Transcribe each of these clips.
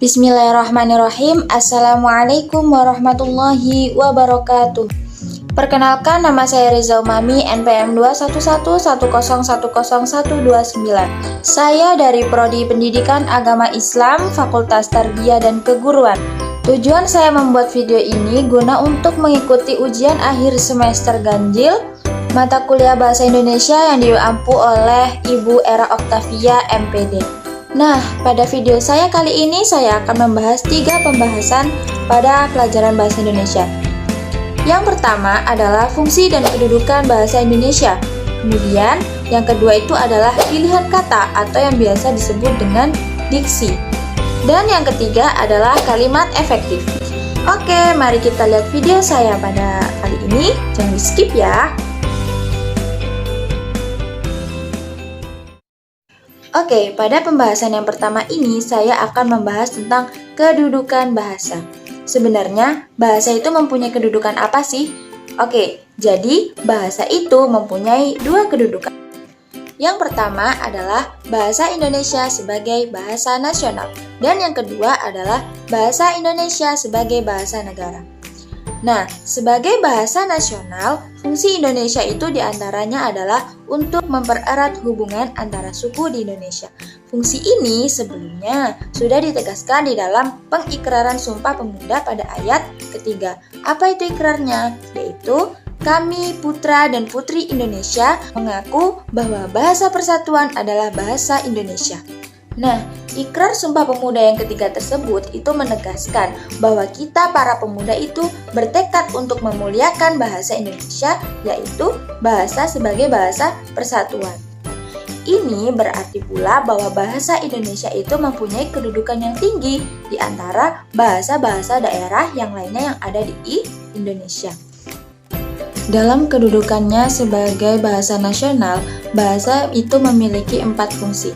Bismillahirrahmanirrahim. Assalamualaikum warahmatullahi wabarakatuh. Perkenalkan, nama saya Riza Umami, NPM 21110101029. Saya dari Prodi Pendidikan Agama Islam, Fakultas Tarbiyah dan Keguruan. Tujuan saya membuat video ini guna untuk mengikuti ujian akhir semester ganjil mata kuliah Bahasa Indonesia yang diampu oleh Ibu Era Oktavia, MPD. Nah, pada video saya kali ini saya akan membahas 3 pembahasan pada pelajaran Bahasa Indonesia. Yang pertama adalah fungsi dan kedudukan Bahasa Indonesia. Kemudian, yang kedua itu adalah pilihan kata atau yang biasa disebut dengan diksi. Dan yang ketiga adalah kalimat efektif. Oke, mari kita lihat video saya pada kali ini. Jangan di-skip ya. Oke, pada pembahasan yang pertama ini saya akan membahas tentang kedudukan bahasa. Sebenarnya, bahasa itu mempunyai kedudukan apa sih? Oke, jadi bahasa itu mempunyai 2 kedudukan. Yang pertama adalah bahasa Indonesia sebagai bahasa nasional, dan yang kedua adalah bahasa Indonesia sebagai bahasa negara. Nah, sebagai bahasa nasional, fungsi Indonesia itu diantaranya adalah untuk mempererat hubungan antara suku di Indonesia. Fungsi ini sebelumnya sudah ditegaskan di dalam pengikraran Sumpah Pemuda pada ayat ketiga. Apa itu ikrarnya? Yaitu, kami putra dan putri Indonesia mengaku bahwa bahasa persatuan adalah bahasa Indonesia. Nah, ikrar Sumpah Pemuda yang ketiga tersebut itu menegaskan bahwa kita para pemuda itu bertekad untuk memuliakan bahasa Indonesia, yaitu bahasa sebagai bahasa persatuan. Ini berarti pula bahwa bahasa Indonesia itu mempunyai kedudukan yang tinggi di antara bahasa-bahasa daerah yang lainnya yang ada di Indonesia. Dalam kedudukannya sebagai bahasa nasional, bahasa itu memiliki 4 fungsi.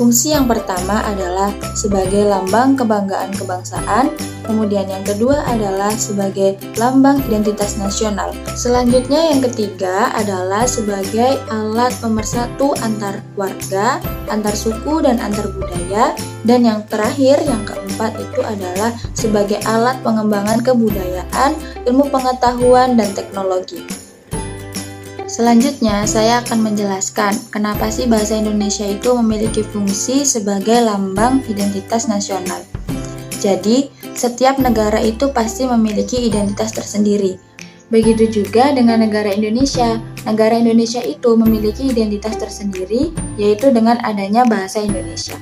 Fungsi yang pertama adalah sebagai lambang kebanggaan kebangsaan, kemudian yang kedua adalah sebagai lambang identitas nasional. Selanjutnya yang ketiga adalah sebagai alat pemersatu antar warga, antar suku dan antar budaya, dan yang terakhir yang keempat itu adalah sebagai alat pengembangan kebudayaan, ilmu pengetahuan dan teknologi. Selanjutnya, saya akan menjelaskan kenapa sih bahasa Indonesia itu memiliki fungsi sebagai lambang identitas nasional. Jadi, setiap negara itu pasti memiliki identitas tersendiri. Begitu juga dengan negara Indonesia. Negara Indonesia itu memiliki identitas tersendiri, yaitu dengan adanya bahasa Indonesia.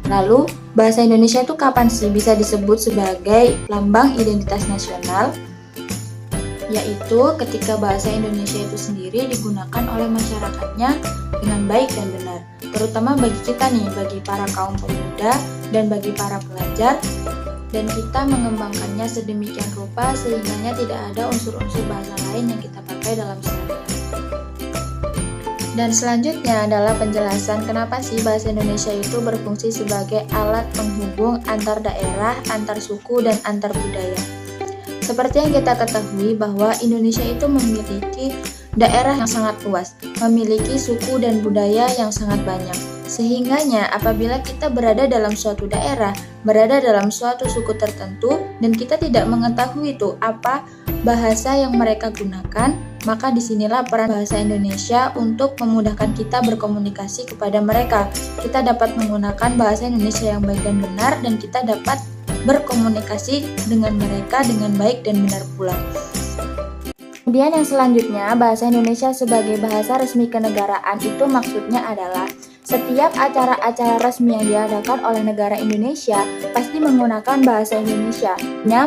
Lalu, bahasa Indonesia itu kapan sih bisa disebut sebagai lambang identitas nasional? Yaitu ketika bahasa Indonesia itu sendiri digunakan oleh masyarakatnya dengan baik dan benar, terutama bagi kita nih, bagi para kaum pemuda dan bagi para pelajar, dan kita mengembangkannya sedemikian rupa sehingga tidak ada unsur-unsur bahasa lain yang kita pakai dalam sehari-hari. Dan selanjutnya adalah penjelasan kenapa sih bahasa Indonesia itu berfungsi sebagai alat penghubung antar daerah, antar suku, dan antar budaya. Seperti yang kita ketahui bahwa Indonesia itu memiliki daerah yang sangat luas, memiliki suku dan budaya yang sangat banyak. Sehingganya apabila kita berada dalam suatu daerah, berada dalam suatu suku tertentu, dan kita tidak mengetahui itu apa bahasa yang mereka gunakan, maka disinilah peran bahasa Indonesia untuk memudahkan kita berkomunikasi kepada mereka. Kita dapat menggunakan bahasa Indonesia yang baik dan benar, dan kita dapat berkomunikasi dengan mereka dengan baik dan benar pula. Kemudian yang selanjutnya, bahasa Indonesia sebagai bahasa resmi kenegaraan itu maksudnya adalah setiap acara-acara resmi yang diadakan oleh negara Indonesia pasti menggunakan bahasa Indonesia,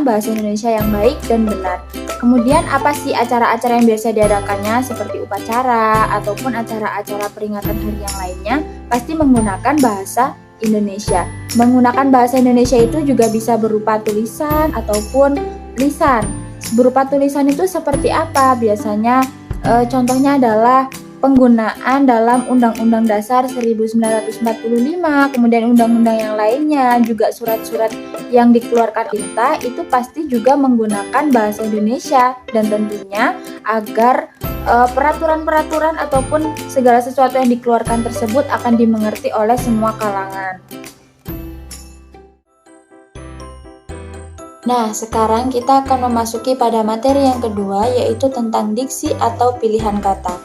bahasa Indonesia yang baik dan benar. Kemudian apa sih acara-acara yang biasa diadakannya seperti upacara ataupun acara-acara peringatan hari yang lainnya pasti menggunakan bahasa Indonesia. Menggunakan bahasa Indonesia itu juga bisa berupa tulisan ataupun lisan. Berupa tulisan itu seperti apa? Biasanya contohnya adalah penggunaan dalam Undang-Undang Dasar 1945, kemudian undang-undang yang lainnya, juga surat-surat yang dikeluarkan kita itu pasti juga menggunakan bahasa Indonesia, dan tentunya agar peraturan-peraturan ataupun segala sesuatu yang dikeluarkan tersebut akan dimengerti oleh semua kalangan. Nah, sekarang kita akan memasuki pada materi yang kedua, yaitu tentang diksi atau pilihan kata.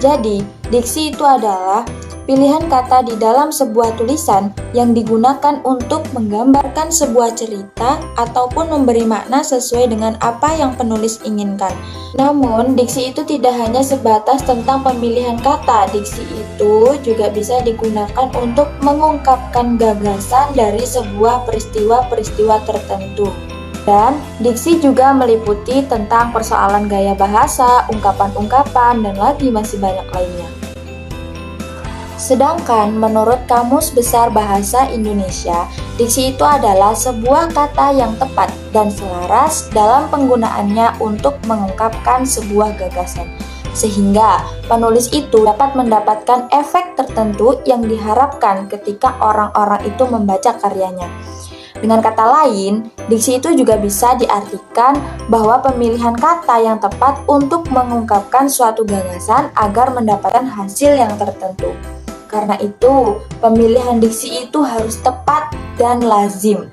Jadi, diksi itu adalah pilihan kata di dalam sebuah tulisan yang digunakan untuk menggambarkan sebuah cerita ataupun memberi makna sesuai dengan apa yang penulis inginkan. Namun, diksi itu tidak hanya sebatas tentang pemilihan kata. Diksi itu juga bisa digunakan untuk mengungkapkan gagasan dari sebuah peristiwa-peristiwa tertentu. Dan diksi juga meliputi tentang persoalan gaya bahasa, ungkapan-ungkapan, dan lagi masih banyak lainnya. Sedangkan menurut Kamus Besar Bahasa Indonesia, diksi itu adalah sebuah kata yang tepat dan selaras dalam penggunaannya untuk mengungkapkan sebuah gagasan, sehingga penulis itu dapat mendapatkan efek tertentu yang diharapkan ketika orang-orang itu membaca karyanya. Dengan kata lain, diksi itu juga bisa diartikan bahwa pemilihan kata yang tepat untuk mengungkapkan suatu gagasan agar mendapatkan hasil yang tertentu. Karena itu, pemilihan diksi itu harus tepat dan lazim.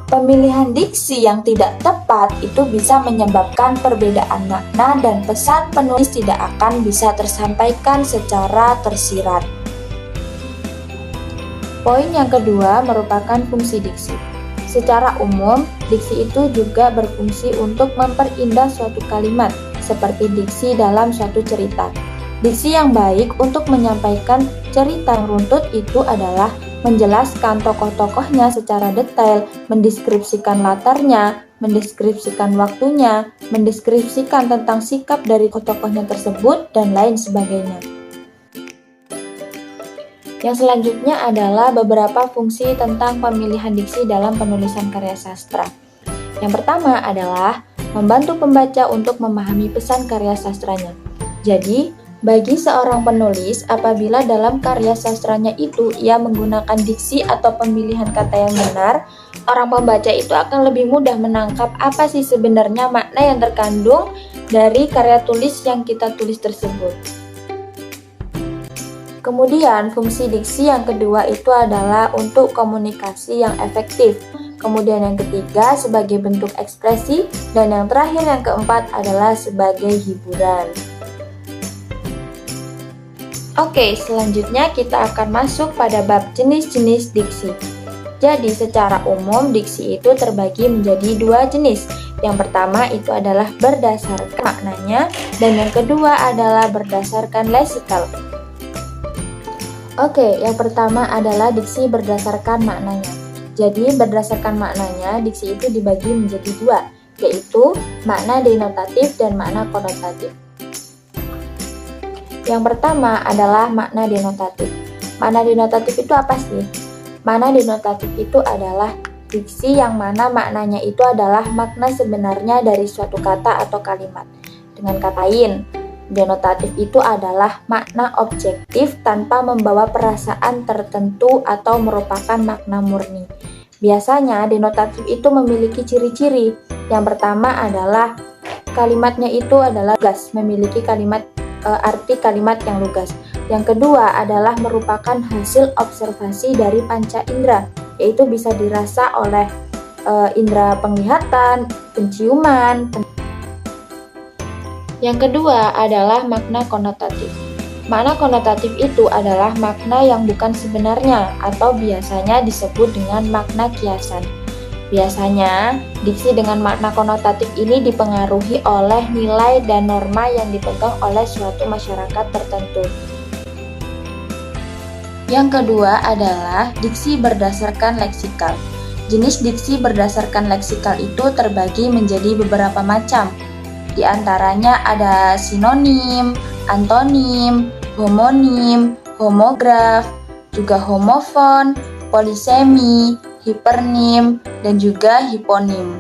Pemilihan diksi yang tidak tepat itu bisa menyebabkan perbedaan makna dan pesan penulis tidak akan bisa tersampaikan secara tersirat. Poin yang kedua merupakan fungsi diksi. Secara umum, diksi itu juga berfungsi untuk memperindah suatu kalimat, seperti diksi dalam suatu cerita. Diksi yang baik untuk menyampaikan cerita yang runtut itu adalah menjelaskan tokoh-tokohnya secara detail, mendeskripsikan latarnya, mendeskripsikan waktunya, mendeskripsikan tentang sikap dari tokohnya tersebut, dan lain sebagainya. Yang selanjutnya adalah beberapa fungsi tentang pemilihan diksi dalam penulisan karya sastra. Yang pertama adalah membantu pembaca untuk memahami pesan karya sastranya. Jadi, bagi seorang penulis, apabila dalam karya sastranya itu ia menggunakan diksi atau pemilihan kata yang benar, orang pembaca itu akan lebih mudah menangkap apa sih sebenarnya makna yang terkandung dari karya tulis yang kita tulis tersebut. Kemudian, fungsi diksi yang kedua itu adalah untuk komunikasi yang efektif. Kemudian yang ketiga sebagai bentuk ekspresi, dan yang terakhir yang keempat adalah sebagai hiburan. Oke, selanjutnya kita akan masuk pada bab jenis-jenis diksi. Jadi, secara umum diksi itu terbagi menjadi dua jenis. Yang pertama itu adalah berdasarkan maknanya, dan yang kedua adalah berdasarkan leksikal. Oke, yang pertama adalah diksi berdasarkan maknanya. Jadi, berdasarkan maknanya, diksi itu dibagi menjadi dua, yaitu makna denotatif dan makna konotatif. Yang pertama adalah makna denotatif. Makna denotatif itu apa sih? Makna denotatif itu adalah diksi yang mana maknanya itu adalah makna sebenarnya dari suatu kata atau kalimat. Dengan kata lain, denotatif itu adalah makna objektif tanpa membawa perasaan tertentu atau merupakan makna murni. Biasanya denotatif itu memiliki ciri-ciri. Yang pertama adalah kalimatnya itu adalah lugas, memiliki arti kalimat yang lugas. Yang kedua adalah merupakan hasil observasi dari panca indera, yaitu bisa dirasa oleh indera penglihatan, penciuman. Yang kedua adalah makna konotatif. Makna konotatif itu adalah makna yang bukan sebenarnya atau biasanya disebut dengan makna kiasan. Biasanya, diksi dengan makna konotatif ini dipengaruhi oleh nilai dan norma yang dipegang oleh suatu masyarakat tertentu. Yang kedua adalah diksi berdasarkan leksikal. Jenis diksi berdasarkan leksikal itu terbagi menjadi beberapa macam. Di antaranya ada sinonim, antonim, homonim, homograf, juga homofon, polisemi, hipernim, dan juga hiponim.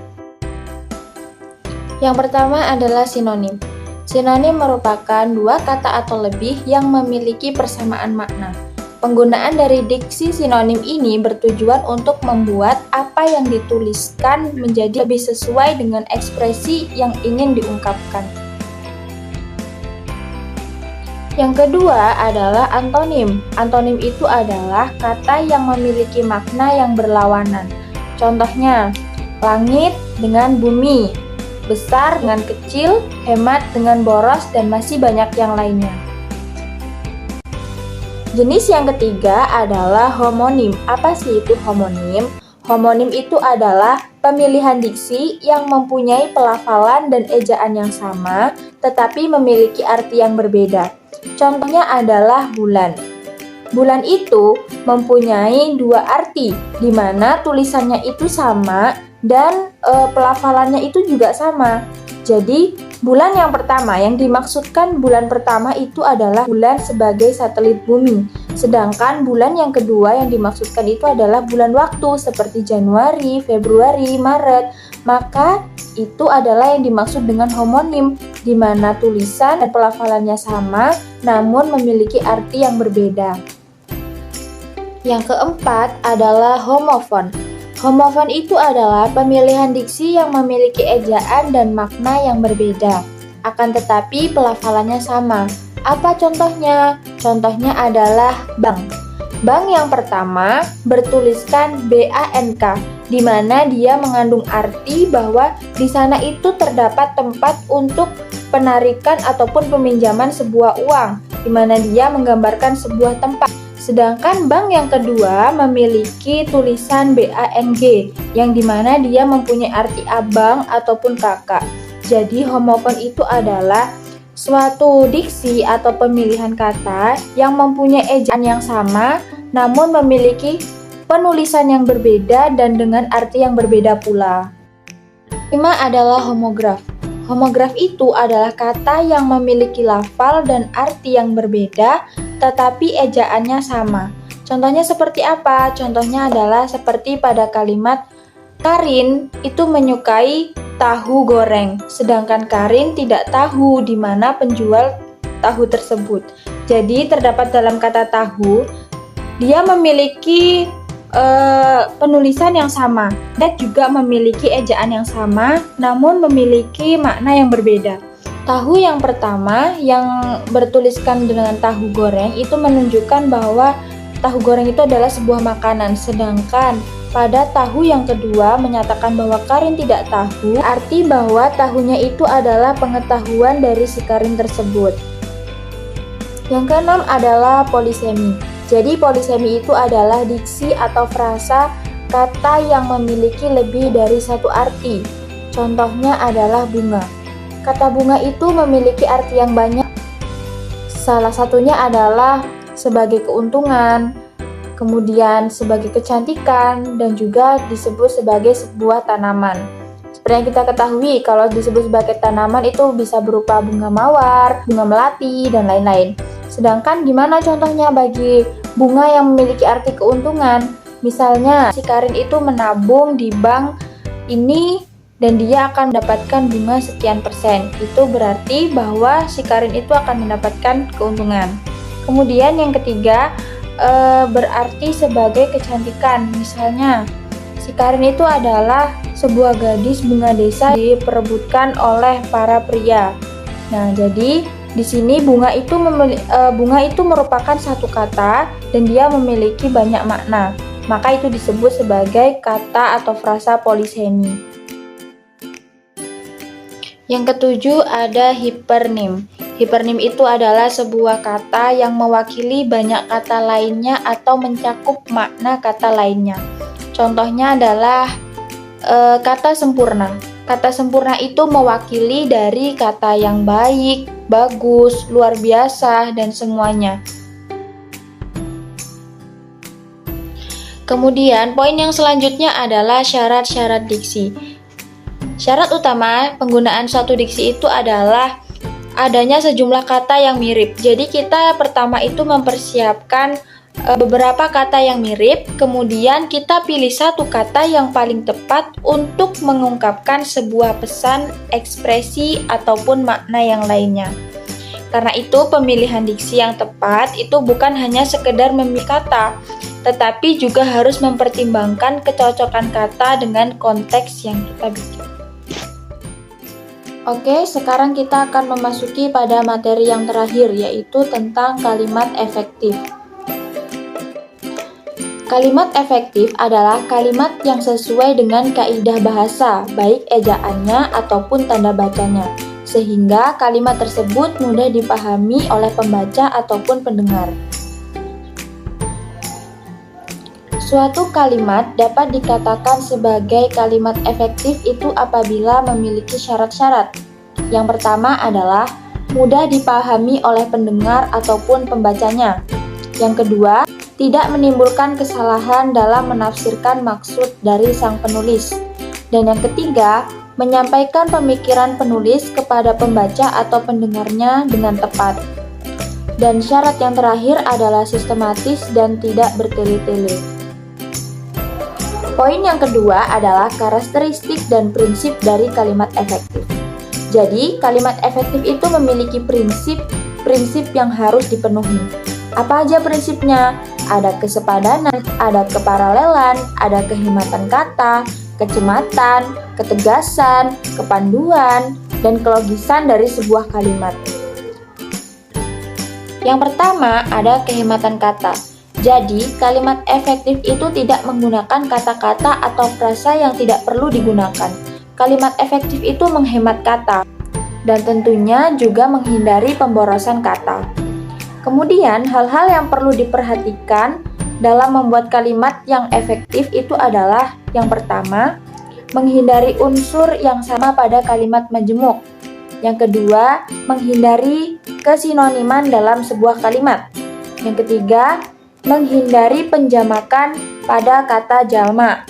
Yang pertama adalah sinonim. Sinonim merupakan dua kata atau lebih yang memiliki persamaan makna. Penggunaan dari diksi sinonim ini bertujuan untuk membuat apa yang dituliskan menjadi lebih sesuai dengan ekspresi yang ingin diungkapkan. Yang kedua adalah antonim. Antonim itu adalah kata yang memiliki makna yang berlawanan. Contohnya, langit dengan bumi, besar dengan kecil, hemat dengan boros, dan masih banyak yang lainnya. Jenis yang ketiga adalah homonim. Apa sih itu homonim? Homonim itu adalah pemilihan diksi yang mempunyai pelafalan dan ejaan yang sama, tetapi memiliki arti yang berbeda. Contohnya adalah bulan. Bulan itu mempunyai dua arti, di mana tulisannya itu sama dan pelafalannya itu juga sama. Jadi, bulan yang pertama yang dimaksudkan bulan pertama itu adalah bulan sebagai satelit bumi. Sedangkan bulan yang kedua yang dimaksudkan itu adalah bulan waktu seperti Januari, Februari, Maret. Maka itu adalah yang dimaksud dengan homonim, di mana tulisan dan pelafalannya sama namun memiliki arti yang berbeda. Yang keempat adalah homofon. Homofon itu adalah pemilihan diksi yang memiliki ejaan dan makna yang berbeda, akan tetapi pelafalannya sama. Apa contohnya? Contohnya adalah bank. Bank yang pertama bertuliskan BANK, di mana dia mengandung arti bahwa di sana itu terdapat tempat untuk penarikan ataupun peminjaman sebuah uang, di mana dia menggambarkan sebuah tempat. Sedangkan bank yang kedua memiliki tulisan BANG, yang dimana dia mempunyai arti abang ataupun kakak. Jadi homofon itu adalah suatu diksi atau pemilihan kata yang mempunyai ejaan yang sama, namun memiliki penulisan yang berbeda dan dengan arti yang berbeda pula. Kelima adalah homograf. Homograf itu adalah kata yang memiliki lafal dan arti yang berbeda, tetapi ejaannya sama. Contohnya seperti apa? Contohnya adalah seperti pada kalimat Karin itu menyukai tahu goreng, sedangkan Karin tidak tahu di mana penjual tahu tersebut. Jadi terdapat dalam kata tahu, dia memiliki penulisan yang sama dan juga memiliki ejaan yang sama, namun memiliki makna yang berbeda. Tahu yang pertama yang bertuliskan dengan tahu goreng itu menunjukkan bahwa tahu goreng itu adalah sebuah makanan, sedangkan pada tahu yang kedua menyatakan bahwa Karin tidak tahu, arti bahwa tahunya itu adalah pengetahuan dari si Karin tersebut. Yang keenam adalah polisemi. Jadi polisemi itu adalah diksi atau frasa kata yang memiliki lebih dari satu arti. Contohnya adalah bunga. Kata bunga itu memiliki arti yang banyak. Salah satunya adalah sebagai keuntungan, kemudian sebagai kecantikan, dan juga disebut sebagai sebuah tanaman. Seperti yang kita ketahui, kalau disebut sebagai tanaman itu bisa berupa bunga mawar, bunga melati, dan lain-lain. Sedangkan gimana contohnya bagi bunga yang memiliki arti keuntungan? Misalnya, si Karin itu menabung di bank ini dan dia akan mendapatkan bunga sekian persen. Itu berarti bahwa si Karin itu akan mendapatkan keuntungan. Kemudian yang ketiga, berarti sebagai kecantikan. Misalnya, si Karin itu adalah sebuah gadis bunga desa diperebutkan oleh para pria. Nah, jadi di sini bunga itu merupakan satu kata dan dia memiliki banyak makna. Maka itu disebut sebagai kata atau frasa polisemi. Yang ketujuh ada hipernim. Hipernim itu adalah sebuah kata yang mewakili banyak kata lainnya atau mencakup makna kata lainnya. Contohnya adalah kata sempurna. Kata sempurna itu mewakili dari kata yang baik, bagus, luar biasa, dan semuanya. Kemudian poin yang selanjutnya adalah syarat-syarat diksi. Syarat utama penggunaan suatu diksi itu adalah adanya sejumlah kata yang mirip. Jadi kita pertama itu mempersiapkan beberapa kata yang mirip, kemudian kita pilih satu kata yang paling tepat untuk mengungkapkan sebuah pesan, ekspresi, ataupun makna yang lainnya. Karena itu pemilihan diksi yang tepat itu bukan hanya sekedar memilih kata, tetapi juga harus mempertimbangkan kecocokan kata dengan konteks yang kita bikin. Oke, sekarang kita akan memasuki pada materi yang terakhir, yaitu tentang kalimat efektif. Kalimat efektif adalah kalimat yang sesuai dengan kaidah bahasa, baik ejaannya ataupun tanda bacanya, sehingga kalimat tersebut mudah dipahami oleh pembaca ataupun pendengar. Suatu kalimat dapat dikatakan sebagai kalimat efektif itu apabila memiliki syarat-syarat. Yang pertama adalah mudah dipahami oleh pendengar ataupun pembacanya. Yang kedua, tidak menimbulkan kesalahan dalam menafsirkan maksud dari sang penulis. Dan yang ketiga, menyampaikan pemikiran penulis kepada pembaca atau pendengarnya dengan tepat. Dan syarat yang terakhir adalah sistematis dan tidak bertele-tele. Poin yang kedua adalah karakteristik dan prinsip dari kalimat efektif. Jadi, kalimat efektif itu memiliki prinsip yang harus dipenuhi. Apa aja prinsipnya? Ada kesepadanan, ada keparalelan, ada kehematan kata, kecematan, ketegasan, kepanduan, dan kelogisan dari sebuah kalimat. Yang pertama, ada kehematan kata. Jadi, kalimat efektif itu tidak menggunakan kata-kata atau frasa yang tidak perlu digunakan. Kalimat efektif itu menghemat kata, dan tentunya juga menghindari pemborosan kata. Kemudian, hal-hal yang perlu diperhatikan dalam membuat kalimat yang efektif itu adalah yang pertama, menghindari unsur yang sama pada kalimat majemuk. Yang kedua, menghindari kesinoniman dalam sebuah kalimat. Yang ketiga, menghindari penjamakan pada kata jalma.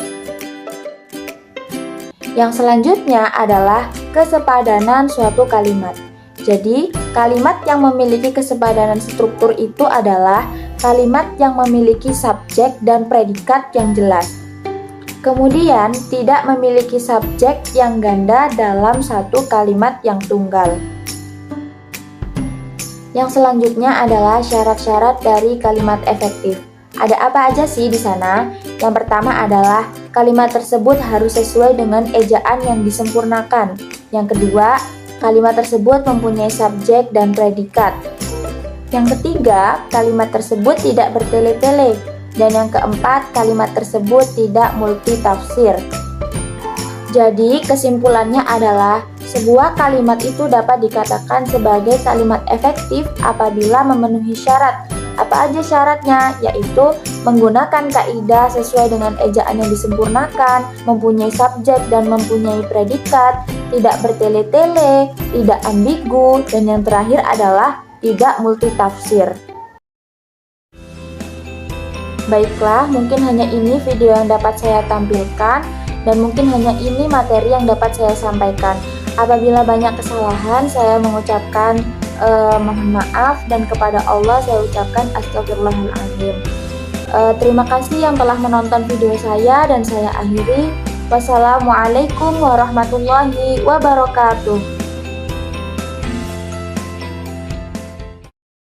Yang selanjutnya adalah kesepadanan suatu kalimat. Jadi, kalimat yang memiliki kesepadanan struktur itu adalah kalimat yang memiliki subjek dan predikat yang jelas. Kemudian, tidak memiliki subjek yang ganda dalam satu kalimat yang tunggal. Yang selanjutnya adalah syarat-syarat dari kalimat efektif. Ada apa aja sih di sana? Yang pertama adalah kalimat tersebut harus sesuai dengan ejaan yang disempurnakan. Yang kedua, kalimat tersebut mempunyai subjek dan predikat. Yang ketiga, kalimat tersebut tidak bertele-tele. Dan yang keempat, kalimat tersebut tidak multitafsir. Jadi, kesimpulannya adalah sebuah kalimat itu dapat dikatakan sebagai kalimat efektif apabila memenuhi syarat. Apa aja syaratnya? Yaitu menggunakan kaidah sesuai dengan ejaan yang disempurnakan, mempunyai subjek dan mempunyai predikat, tidak bertele-tele, tidak ambigu, dan yang terakhir adalah tidak multitafsir. Baiklah, mungkin hanya ini video yang dapat saya tampilkan, dan mungkin hanya ini materi yang dapat saya sampaikan. Apabila banyak kesalahan, saya mengucapkan mohon maaf, dan kepada Allah saya ucapkan astagfirullahaladzim. Terima kasih yang telah menonton video saya, dan saya akhiri. Wassalamualaikum warahmatullahi wabarakatuh.